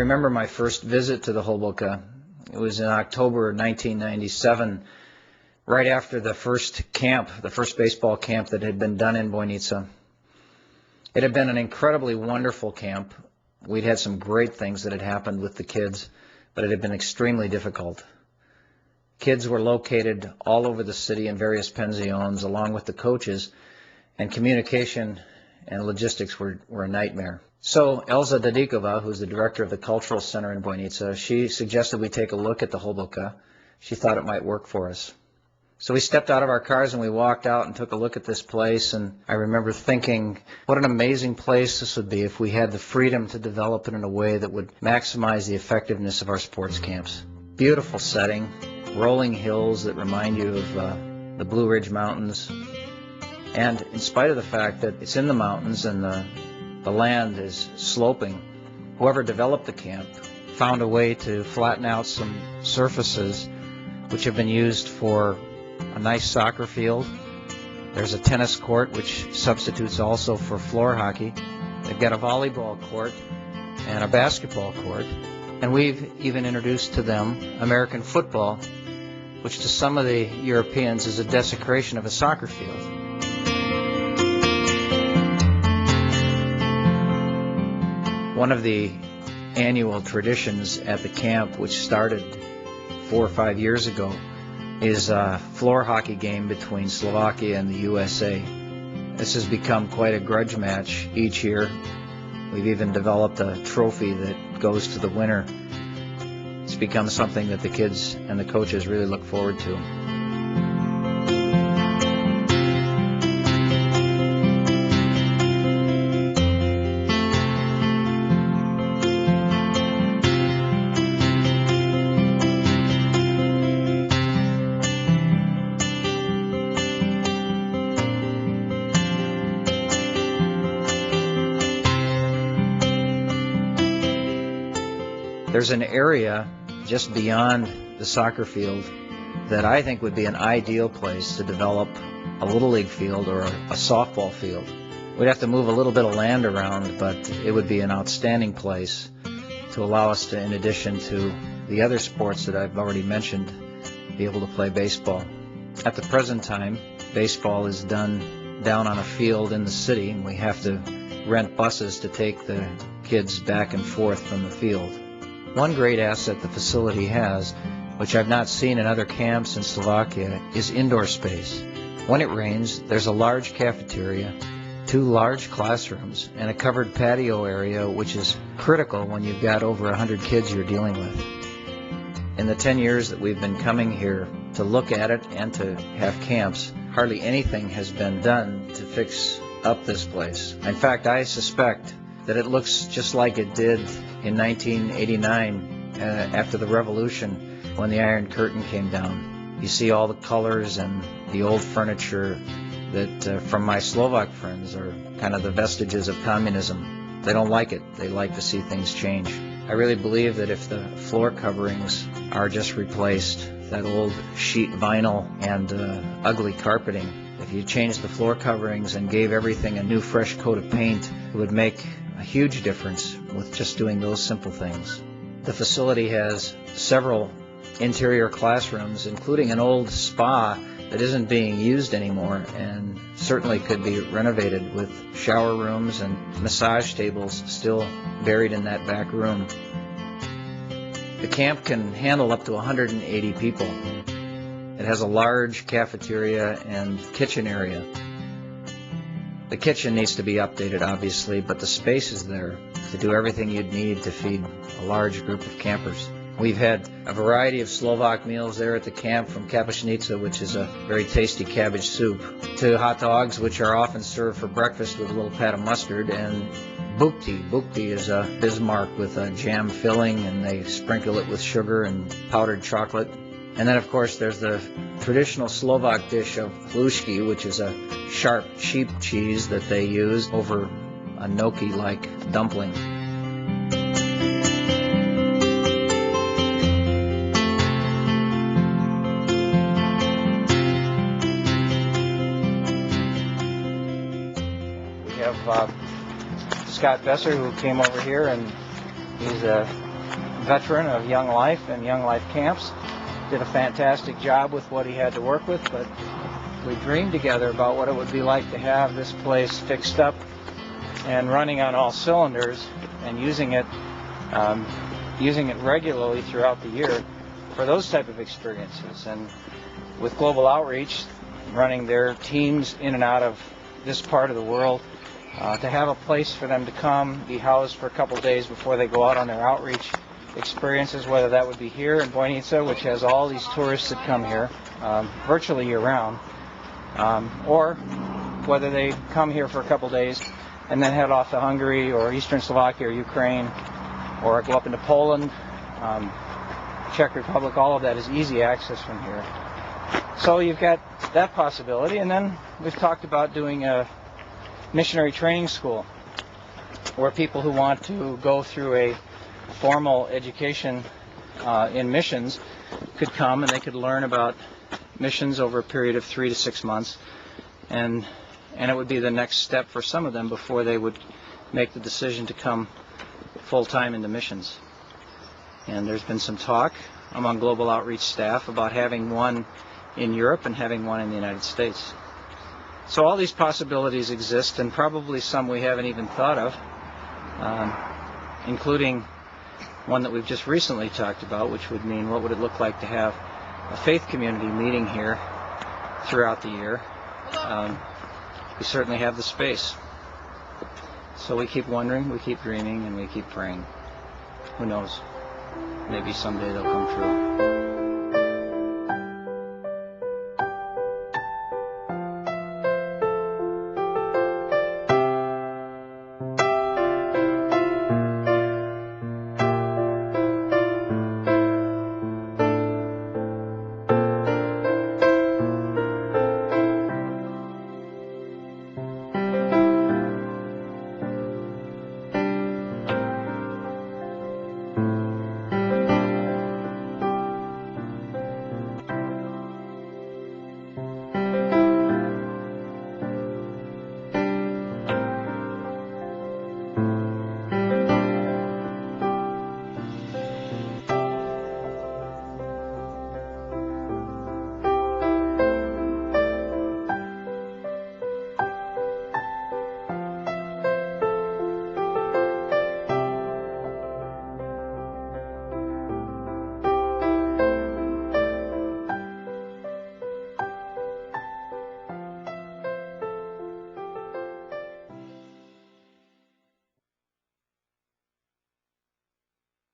remember my first visit to the Hilboke. It was in October 1997, right after the first camp, the first baseball camp that had been done in Bojnica. It had been an incredibly wonderful camp. We'd had some great things that had happened with the kids, but it had been extremely difficult. Kids were located all over the city in various pensions, along with the coaches, and communication and logistics were a nightmare. So Elza Dadikova, who's the director of the Cultural Center in Bojnica, she suggested we take a look at the Hilboke. She thought it might work for us. So we stepped out of our cars and we walked out and took a look at this place, and I remember thinking what an amazing place this would be if we had the freedom to develop it in a way that would maximize the effectiveness of our sports camps. Beautiful setting, rolling hills that remind you of the Blue Ridge Mountains, and in spite of the fact that it's in the mountains and the land is sloping, whoever developed the camp found a way to flatten out some surfaces which have been used for a nice soccer field. There's a tennis court which substitutes also for floor hockey. They've got a volleyball court and a basketball court. And we've even introduced to them American football, which to some of the Europeans is a desecration of a soccer field. One of the annual traditions at the camp, which started 4 or 5 years ago, is a floor hockey game between Slovakia and the USA. This has become quite a grudge match each year. We've even developed a trophy that goes to the winner. It's become something that the kids and the coaches really look forward to. There's an area just beyond the soccer field that I think would be an ideal place to develop a Little League field or a softball field. We'd have to move a little bit of land around, but it would be an outstanding place to allow us to, in addition to the other sports that I've already mentioned, be able to play baseball. At the present time, baseball is done down on a field in the city, and we have to rent buses to take the kids back and forth from the field. One great asset the facility has, which I've not seen in other camps in Slovakia, is indoor space. When it rains, there's a large cafeteria, 2 large classrooms, and a covered patio area, which is critical when you've got over 100 kids you're dealing with. In the 10 years that we've been coming here to look at it and to have camps, hardly anything has been done to fix up this place. In fact, I suspect that it looks just like it did in 1989 after the revolution when the Iron Curtain came down. You see all the colors and the old furniture that from my Slovak friends are kind of the vestiges of communism. They don't like it. They like to see things change. I really believe that if the floor coverings are just replaced, that old sheet vinyl and ugly carpeting, if you changed the floor coverings and gave everything a new fresh coat of paint, it would make a huge difference with just doing those simple things. The facility has several interior classrooms, including an old spa that isn't being used anymore and certainly could be renovated with shower rooms and massage tables still buried in that back room. The camp can handle up to 180 people. It has a large cafeteria and kitchen area. The kitchen needs to be updated, obviously, but the space is there to do everything you'd need to feed a large group of campers. We've had a variety of Slovak meals there at the camp, from kapusnica, which is a very tasty cabbage soup, to hot dogs, which are often served for breakfast with a little pat of mustard, and bukti. Bukti is a Bismarck with a jam filling, and they sprinkle it with sugar and powdered chocolate. And then, of course, there's the traditional Slovak dish of hlušky, which is a sharp sheep cheese that they use over a gnocchi-like dumpling. We have Scott Besser, who came over here, and he's a veteran of Young Life and Young Life camps. Did a fantastic job with what he had to work with, but we dreamed together about what it would be like to have this place fixed up and running on all cylinders and using it regularly throughout the year for those type of experiences. And with Global Outreach running their teams in and out of this part of the world, to have a place for them to come, be housed for a couple days before they go out on their outreach experiences, whether that would be here in Bojnica, which has all these tourists that come here virtually year-round, or whether they come here for a couple days and then head off to Hungary or Eastern Slovakia or Ukraine, or go up into Poland, Czech Republic. All of that is easy access from here. So you've got that possibility, and then we've talked about doing a missionary training school where people who want to go through a formal education in missions could come and they could learn about missions over a period of 3 to 6 months, and it would be the next step for some of them before they would make the decision to come full-time into missions. And there's been some talk among Global Outreach staff about having one in Europe and having one in the United States. So all these possibilities exist, and probably some we haven't even thought of, including one that we've just recently talked about, which would mean what would it look like to have a faith community meeting here throughout the year. We certainly have the space. So we keep wondering, we keep dreaming, and we keep praying. Who knows? Maybe someday they'll come true.